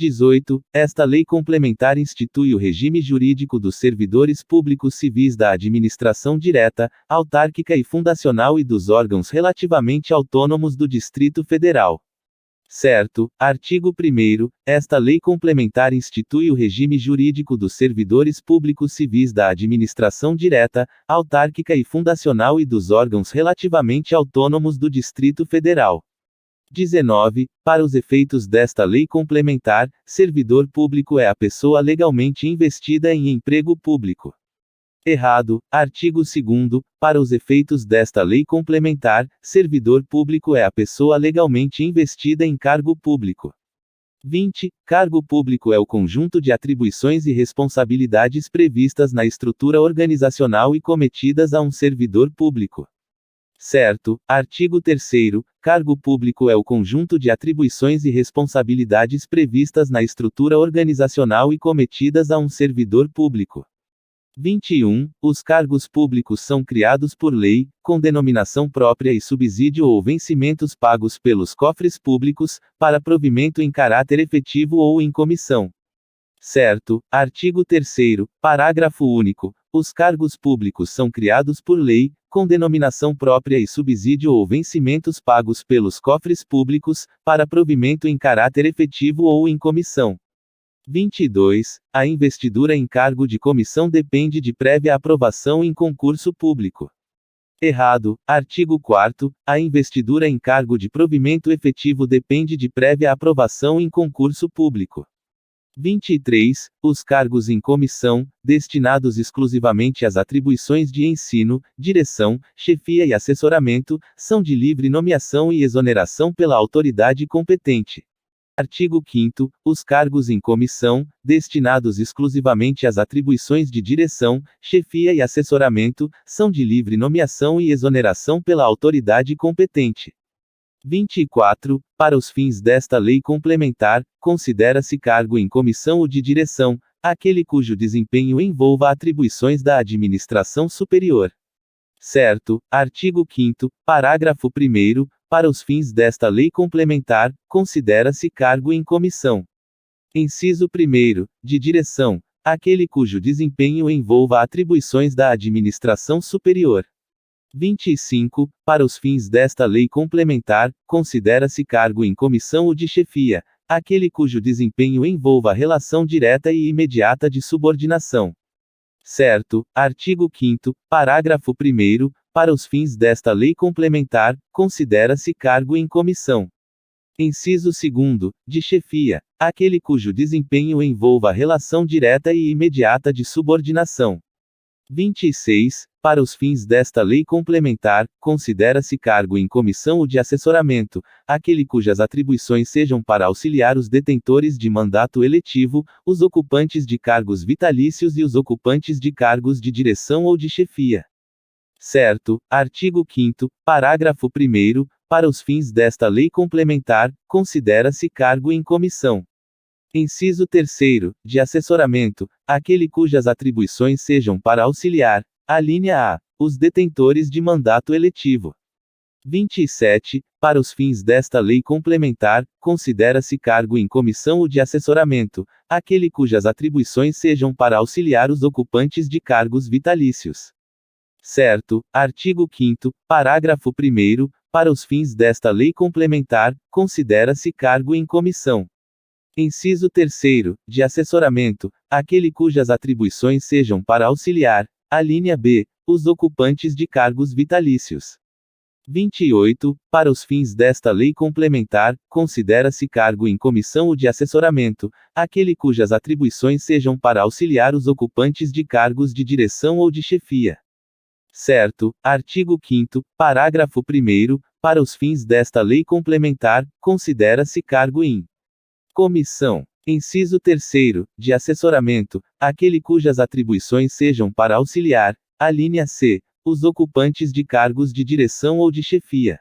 18. Esta lei complementar institui o regime jurídico dos servidores públicos civis da administração direta, autárquica e fundacional e dos órgãos relativamente autônomos do Distrito Federal. Certo. Artigo 1º. Esta lei complementar institui o regime jurídico dos servidores públicos civis da administração direta, autárquica e fundacional e dos órgãos relativamente autônomos do Distrito Federal. 19. Para os efeitos desta lei complementar, servidor público é a pessoa legalmente investida em emprego público. Errado. Artigo 2º. Para os efeitos desta lei complementar, servidor público é a pessoa legalmente investida em cargo público. 20. Cargo público é o conjunto de atribuições e responsabilidades previstas na estrutura organizacional e cometidas a um servidor público. Certo. Artigo 3º. Cargo público é o conjunto de atribuições e responsabilidades previstas na estrutura organizacional e cometidas a um servidor público. 21. Os cargos públicos são criados por lei, com denominação própria e subsídio ou vencimentos pagos pelos cofres públicos, para provimento em caráter efetivo ou em comissão. Certo. Artigo 3º. Parágrafo único. Os cargos públicos são criados por lei, com denominação própria e subsídio ou vencimentos pagos pelos cofres públicos, para provimento em caráter efetivo ou em comissão. 22. A investidura em cargo de comissão depende de prévia aprovação em concurso público. Errado. Artigo 4º. A investidura em cargo de provimento efetivo depende de prévia aprovação em concurso público. 23. Os cargos em comissão, destinados exclusivamente às atribuições de ensino, direção, chefia e assessoramento, são de livre nomeação e exoneração pela autoridade competente. Artigo 5º. Os cargos em comissão, destinados exclusivamente às atribuições de direção, chefia e assessoramento, são de livre nomeação e exoneração pela autoridade competente. 24. Para os fins desta lei complementar, considera-se cargo em comissão ou de direção, aquele cujo desempenho envolva atribuições da administração superior. Certo. Artigo 5º. Parágrafo 1º. Para os fins desta lei complementar, considera-se cargo em comissão. Inciso 1º. De direção, aquele cujo desempenho envolva atribuições da administração superior. 25. Para os fins desta lei complementar, considera-se cargo em comissão ou de chefia, aquele cujo desempenho envolva relação direta e imediata de subordinação. Certo. Artigo 5º. Parágrafo 1º. Para os fins desta lei complementar, considera-se cargo em comissão. Inciso 2º. De chefia, aquele cujo desempenho envolva relação direta e imediata de subordinação. 26. Para os fins desta lei complementar, considera-se cargo em comissão ou de assessoramento, aquele cujas atribuições sejam para auxiliar os detentores de mandato eletivo, os ocupantes de cargos vitalícios e os ocupantes de cargos de direção ou de chefia. Certo. Artigo 5º. Parágrafo 1º. Para os fins desta lei complementar, considera-se cargo em comissão. Inciso 3º. De assessoramento, aquele cujas atribuições sejam para auxiliar, alínea A, os detentores de mandato eletivo. 27. Para os fins desta lei complementar, considera-se cargo em comissão ou de assessoramento, aquele cujas atribuições sejam para auxiliar os ocupantes de cargos vitalícios. Certo. Artigo 5º. Parágrafo 1º. Para os fins desta lei complementar, considera-se cargo em comissão. Inciso 3º. De assessoramento, aquele cujas atribuições sejam para auxiliar, alínea B, os ocupantes de cargos vitalícios. 28. Para os fins desta lei complementar, considera-se cargo em comissão ou de assessoramento, aquele cujas atribuições sejam para auxiliar os ocupantes de cargos de direção ou de chefia. Certo. Artigo 5º. Parágrafo 1º. Para os fins desta lei complementar, considera-se cargo em comissão. Inciso 3º. De assessoramento, aquele cujas atribuições sejam para auxiliar, alínea C, os ocupantes de cargos de direção ou de chefia.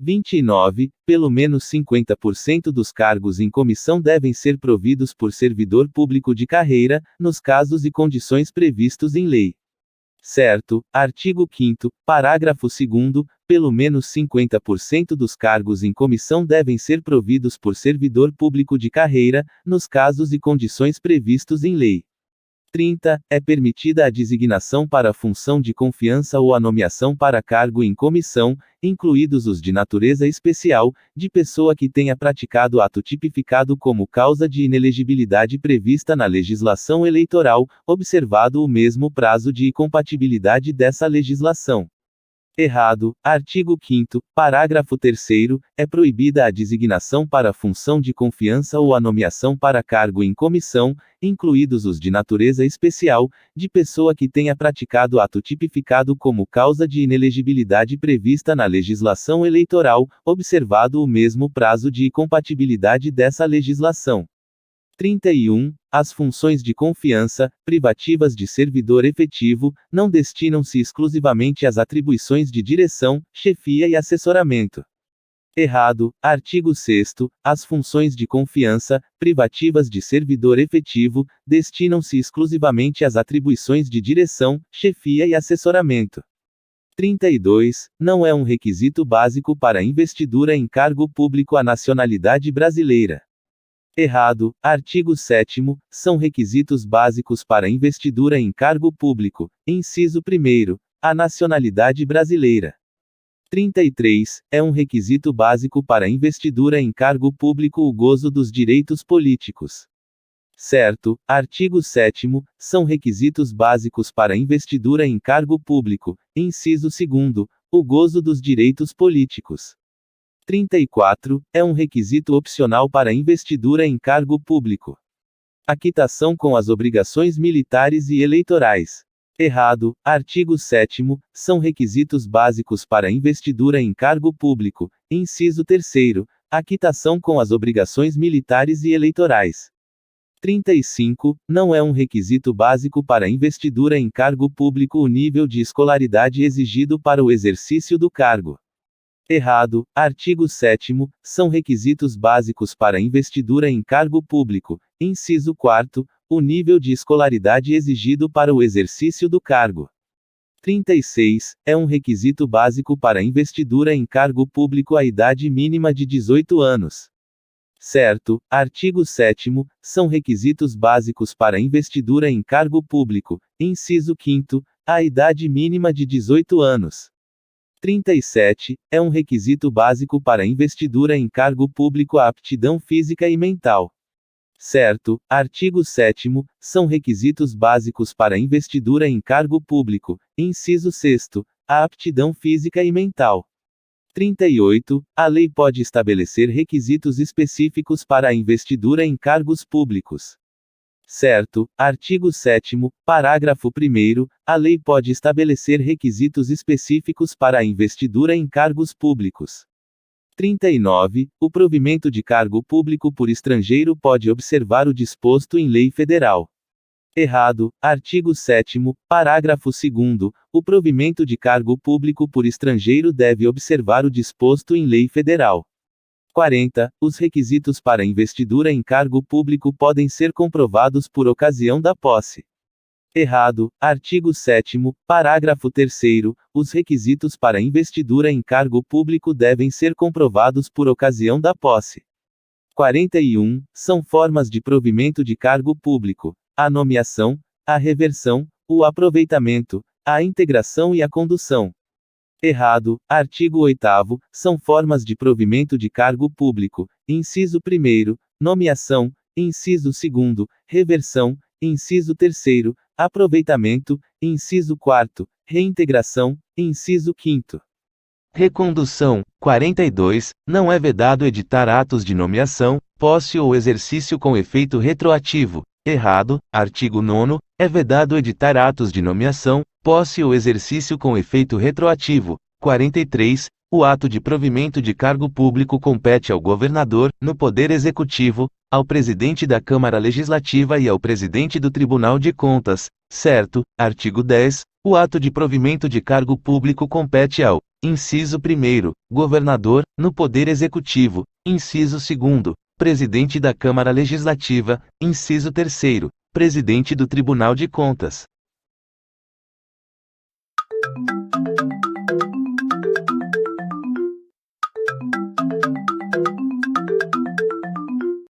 29. Pelo menos 50% dos cargos em comissão devem ser providos por servidor público de carreira, nos casos e condições previstos em lei. Certo. Artigo 5º. Parágrafo 2º. Pelo menos 50% dos cargos em comissão devem ser providos por servidor público de carreira, nos casos e condições previstos em lei. 30. É permitida a designação para função de confiança ou a nomeação para cargo em comissão, incluídos os de natureza especial, de pessoa que tenha praticado ato tipificado como causa de inelegibilidade prevista na legislação eleitoral, observado o mesmo prazo de incompatibilidade dessa legislação. Errado. Artigo 5º, parágrafo 3º, é proibida a designação para função de confiança ou a nomeação para cargo em comissão, incluídos os de natureza especial, de pessoa que tenha praticado ato tipificado como causa de inelegibilidade prevista na legislação eleitoral, observado o mesmo prazo de incompatibilidade dessa legislação. 31. As funções de confiança, privativas de servidor efetivo, não destinam-se exclusivamente às atribuições de direção, chefia e assessoramento. Errado. Artigo 6º. As funções de confiança, privativas de servidor efetivo, destinam-se exclusivamente às atribuições de direção, chefia e assessoramento. 32. Não é um requisito básico para investidura em cargo público a nacionalidade brasileira. Errado. Artigo 7º, são requisitos básicos para investidura em cargo público, inciso 1º, a nacionalidade brasileira. 33. É um requisito básico para investidura em cargo público o gozo dos direitos políticos. Certo. Artigo 7º, são requisitos básicos para investidura em cargo público, inciso 2º, o gozo dos direitos políticos. 34. É um requisito opcional para investidura em cargo público. A quitação com as obrigações militares e eleitorais. Errado. Artigo 7º, são requisitos básicos para investidura em cargo público, inciso 3º, a quitação com as obrigações militares e eleitorais. 35. Não é um requisito básico para investidura em cargo público o nível de escolaridade exigido para o exercício do cargo. Errado. Artigo 7º, são requisitos básicos para investidura em cargo público, inciso 4º, o nível de escolaridade exigido para o exercício do cargo. 36. É um requisito básico para investidura em cargo público a idade mínima de 18 anos. Certo. Artigo 7º, são requisitos básicos para investidura em cargo público, inciso 5º, a idade mínima de 18 anos. 37. É um requisito básico para investidura em cargo público a aptidão física e mental. Certo. Artigo 7º, são requisitos básicos para investidura em cargo público, inciso 6º, a aptidão física e mental. 38. A lei pode estabelecer requisitos específicos para a investidura em cargos públicos. Certo. Artigo 7º, parágrafo 1º, a lei pode estabelecer requisitos específicos para a investidura em cargos públicos. 39. O provimento de cargo público por estrangeiro pode observar o disposto em lei federal. Errado. Artigo 7º, parágrafo 2º, o provimento de cargo público por estrangeiro deve observar o disposto em lei federal. 40. Os requisitos para investidura em cargo público podem ser comprovados por ocasião da posse. Errado. Artigo 7º, parágrafo 3º, os requisitos para investidura em cargo público devem ser comprovados por ocasião da posse. 41. São formas de provimento de cargo público: a nomeação, a reversão, o aproveitamento, a integração e a condução. Errado. Artigo 8º, são formas de provimento de cargo público: inciso 1º, nomeação, inciso 2º, reversão, inciso 3º, aproveitamento, inciso 4º, reintegração, inciso 5º. Recondução. 42. Não é vedado editar atos de nomeação, posse ou exercício com efeito retroativo. Errado. Artigo 9º, é vedado editar atos de nomeação, posse ou exercício com efeito retroativo. 43. O ato de provimento de cargo público compete ao governador, no Poder Executivo, ao presidente da Câmara Legislativa e ao presidente do Tribunal de Contas. Certo. Artigo 10. O ato de provimento de cargo público compete ao: inciso 1º, governador, no Poder Executivo; inciso 2º, presidente da Câmara Legislativa; inciso 3º, presidente do Tribunal de Contas.